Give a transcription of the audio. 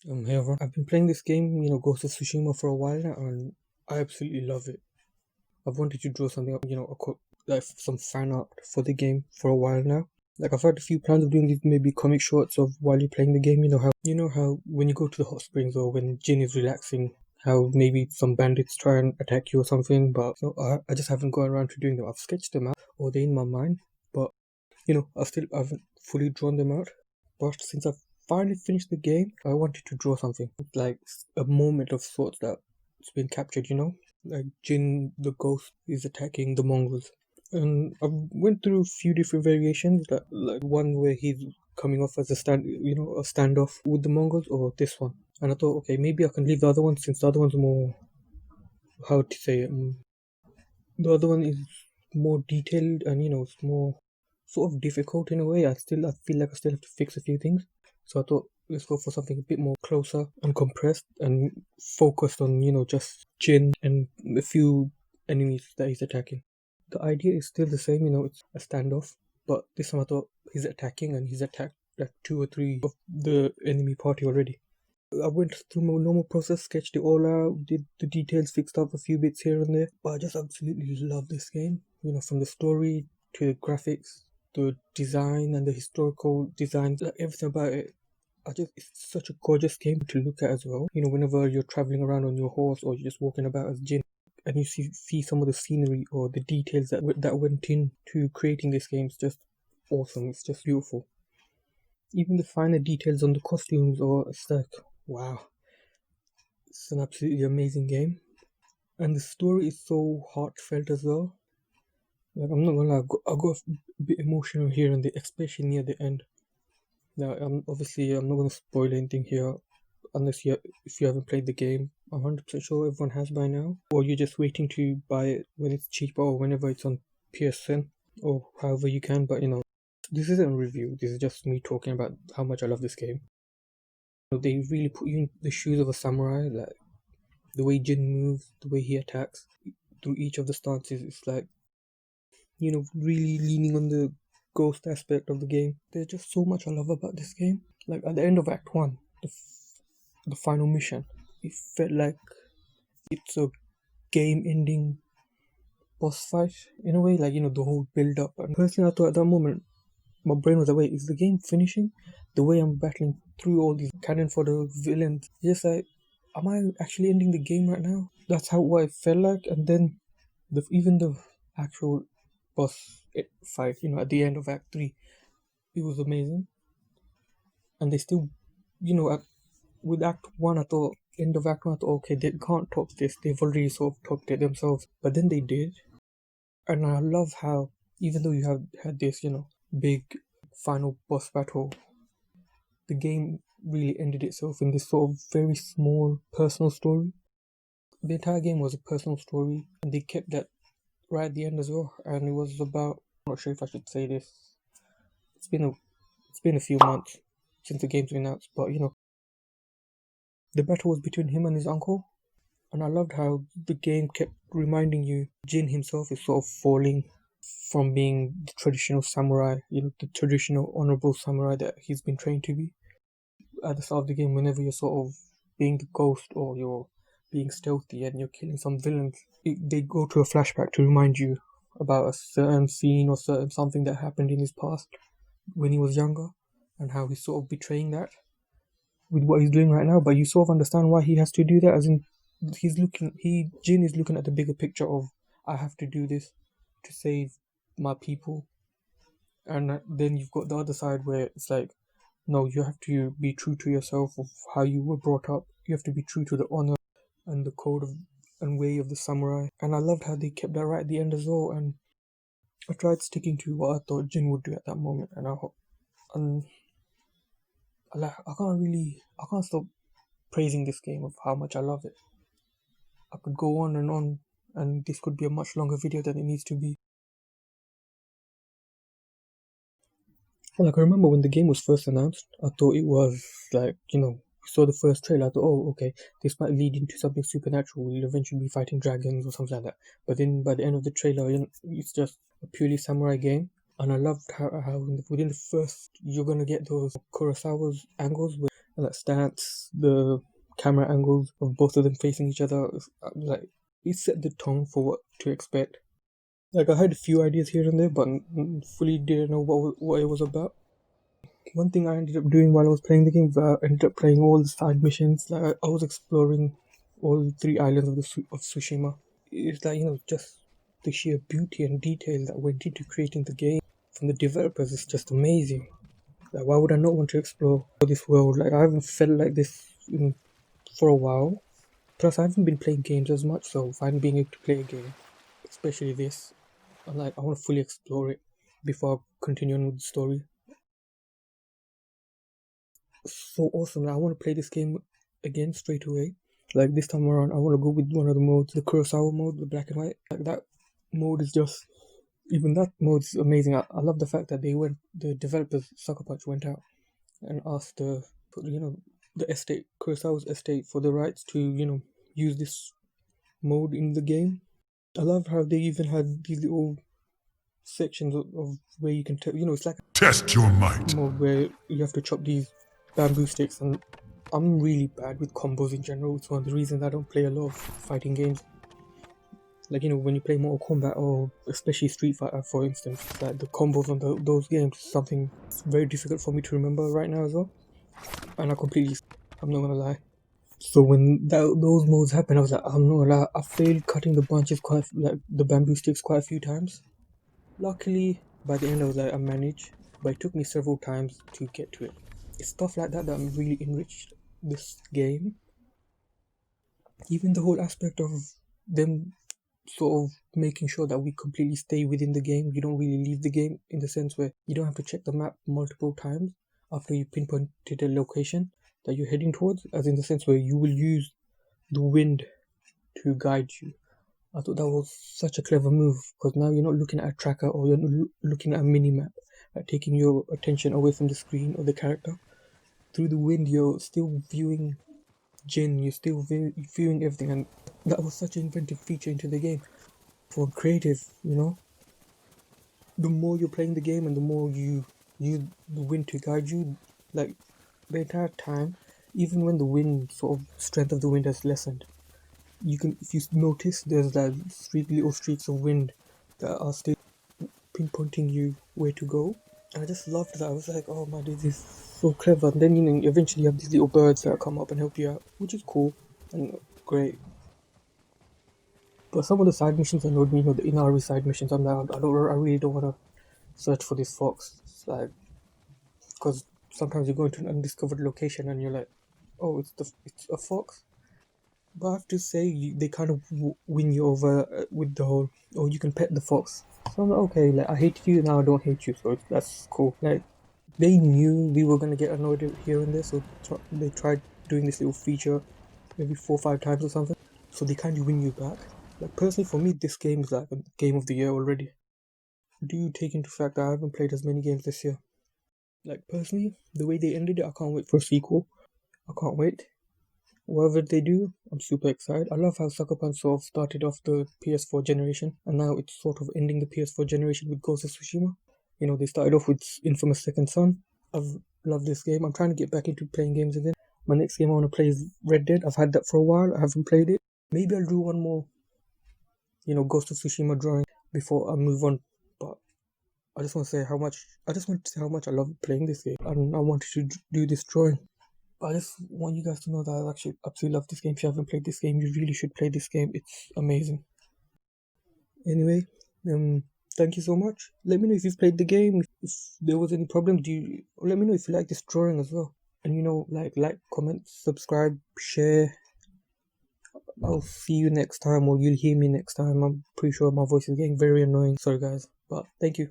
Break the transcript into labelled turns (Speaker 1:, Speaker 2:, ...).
Speaker 1: Hey everyone. I've been playing this game, Ghost of Tsushima for a while now, and I absolutely love it. I've wanted to draw something up, like some fan art for the game for a while now. Like I've had a few plans of doing these maybe comic shorts of while you're playing the game. You know how when you go to the hot springs or when Jin is relaxing, how maybe some bandits try and attack you or something. But I just haven't got around to doing them. I've sketched them out or they're in my mind, but I still haven't fully drawn them out. But since I've finally finished the game, I wanted to draw something like a moment of sorts that's been captured. Like Jin the ghost is attacking the Mongols, and I went through a few different variations. Like one where he's coming off as a standoff with the Mongols, or this one. And I thought, okay, maybe I can leave the other one since the other one's more, how to say it. The other one is more detailed and it's more sort of difficult in a way. I feel like I still have to fix a few things. So I thought let's go for something a bit more closer and compressed and focused on just Jin and a few enemies that he's attacking. The idea is still the same. It's a standoff, but this time I thought he's attacking and he's attacked like two or three of the enemy party already. I went through my normal process, sketched it all out, did the details, fixed up a few bits here and there. But I just absolutely love this game. From the story to the graphics, the design and the historical design, like everything about it. It's such a gorgeous game to look at as well. Whenever you're traveling around on your horse or you're just walking about as Jin, and you see some of the scenery or the details that went into creating this game, it's just awesome. It's just beautiful. Even the finer details on the costumes, or it's like, wow, it's an absolutely amazing game. And the story is so heartfelt as well. Like, I'm not gonna lie, I got a bit emotional here and there, especially near the end. Now, I'm not gonna spoil anything here, unless if you haven't played the game. I'm 100% sure everyone has by now, or you're just waiting to buy it when it's cheaper or whenever it's on PSN or however you can. But this isn't a review. This is just me talking about how much I love this game. They really put you in the shoes of a samurai, like the way Jin moves, the way he attacks through each of the stances. It's like, really leaning on the ghost aspect of the game. There's just so much I love about this game. Like at the end of Act 1, the final mission, it felt like it's a game ending boss fight in a way, like, the whole build up. And personally, I thought at that moment, my brain was like, wait, is the game finishing? The way I'm battling through all these cannon for the villains, just like, am I actually ending the game right now? That's what it felt like. And then even the actual boss fight, at the end of Act 3, it was amazing. And they still, with Act 1, I thought, end of Act 1, I thought, okay, they can't top this. They've already sort of topped it themselves. But then they did. And I love how, even though you have had this, big final boss battle, the game really ended itself in this sort of very small personal story. The entire game was a personal story, and they kept that right at the end as well. And it was about, I'm not sure if I should say this. It's been a few months since the game's been out, but the battle was between him and his uncle. And I loved how the game kept reminding you Jin himself is sort of falling from being the traditional samurai, the traditional honorable samurai that he's been trained to be. At the start of the game, whenever you're sort of being the ghost or you're being stealthy and you're killing some villains, they go to a flashback to remind you about a certain scene or certain something that happened in his past when he was younger, and how he's sort of betraying that with what he's doing right now. But you sort of understand why he has to do that, as in Jin is looking at the bigger picture of, I have to do this to save my people. And then you've got the other side where it's like, no, you have to be true to yourself of how you were brought up. You have to be true to the honor and the code and way of the samurai. And I loved how they kept that right at the end as well. And I tried sticking to what I thought Jin would do at that moment. And I can't stop praising this game of how much I love it. I could go on, and this could be a much longer video than it needs to be. Like, I remember when the game was first announced, I thought it was like, we saw the first trailer, I thought, oh, okay, this might lead into something supernatural, we'll eventually be fighting dragons or something like that. But then by the end of the trailer, it's just a purely samurai game. And I loved how within the first, you're going to get those Kurosawa's angles and that stance, the camera angles of both of them facing each other, like it set the tone for what to expect. Like I had a few ideas here and there, but fully didn't know what it was about. One thing I ended up doing while I was playing the game, I ended up playing all the side missions. Like I was exploring all 3 islands of Tsushima. It's like, just the sheer beauty and detail that went into creating the game from the developers is just amazing. Like, why would I not want to explore this world? Like, I haven't felt like this for a while. Plus, I haven't been playing games as much, so finally being able to play a game, especially this, I want to fully explore it before I continue on with the story. So awesome! Like, I want to play this game again straight away. Like this time around, I want to go with one of the modes, the Kurosawa mode, the black and white. Like that mode is just, even that mode's amazing. I love the fact that the developers Sucker Punch went out and asked the estate, Kurosawa's estate, for the rights to use this mode in the game. I love how they even had these little sections of where you can tell, it's like
Speaker 2: test your might
Speaker 1: mode where you have to chop these bamboo sticks, and I'm really bad with combos in general. It's one of the reasons I don't play a lot of fighting games. Like, when you play Mortal Kombat or especially Street Fighter, for instance, like the combos on those games is something very difficult for me to remember right now as well. And I'm not gonna lie. So when those modes happened, I was like, I'm not gonna lie, I failed cutting the branches the bamboo sticks quite a few times. Luckily, by the end I was like, I managed, but it took me several times to get to it. It's stuff like that I'm really enriched this game. Even the whole aspect of them sort of making sure that we completely stay within the game. You don't really leave the game, in the sense where you don't have to check the map multiple times after you pinpointed a location that you're heading towards, as in the sense where you will use the wind to guide you. I thought that was such a clever move, because now you're not looking at a tracker or you're not looking at a mini-map, taking your attention away from the screen or the character. Through the wind, you're still viewing Jin, you're still viewing everything, and that was such an inventive feature into the game. For creative, the more you're playing the game and the more you use the wind to guide you, like the entire time, even when the wind, sort of strength of the wind has lessened, you can, if you notice, there's that little streaks of wind that are still pinpointing you where to go. And I just loved that. I was like, oh man, this is so clever. And then eventually you have these little birds that come up and help you out, which is cool and great. But some of the side missions annoyed me, the in-RE side missions. I really don't want to search for this fox. It's like, because sometimes you go into an undiscovered location and you're like, oh, it's a fox. But I have to say, they kind of win you over with the whole, oh, you can pet the fox. So I'm like, okay, like I hated you, now I don't hate you, so that's cool. Like, they knew we were gonna get annoyed here and there, so they tried doing this little feature maybe 4 or 5 times or something, so they kind of win you back. Like, personally, for me, this game is like a game of the year already. Do you take into fact that I haven't played as many games this year? Like, personally, the way they ended it, I can't wait for a sequel. I can't wait. Whatever they do, I'm super excited. I love how Sucker Punch sort of started off the PS4 generation, and now it's sort of ending the PS4 generation with Ghost of Tsushima. They started off with Infamous Second Son. I've loved this game. I'm trying to get back into playing games again. My next game I want to play is Red Dead. I've had that for a while. I haven't played it. Maybe I'll do one more, Ghost of Tsushima drawing before I move on. But I just want to say how much I love playing this game, and I wanted to do this drawing. I just want you guys to know that I actually absolutely love this game. If you haven't played this game, you really should play this game. It's amazing. Anyway, thank you so much. Let me know if you've played the game. If there was any problems, let me know if you like this drawing as well. And like, comment, subscribe, share. I'll see you next time, or you'll hear me next time. I'm pretty sure my voice is getting very annoying. Sorry guys, but thank you.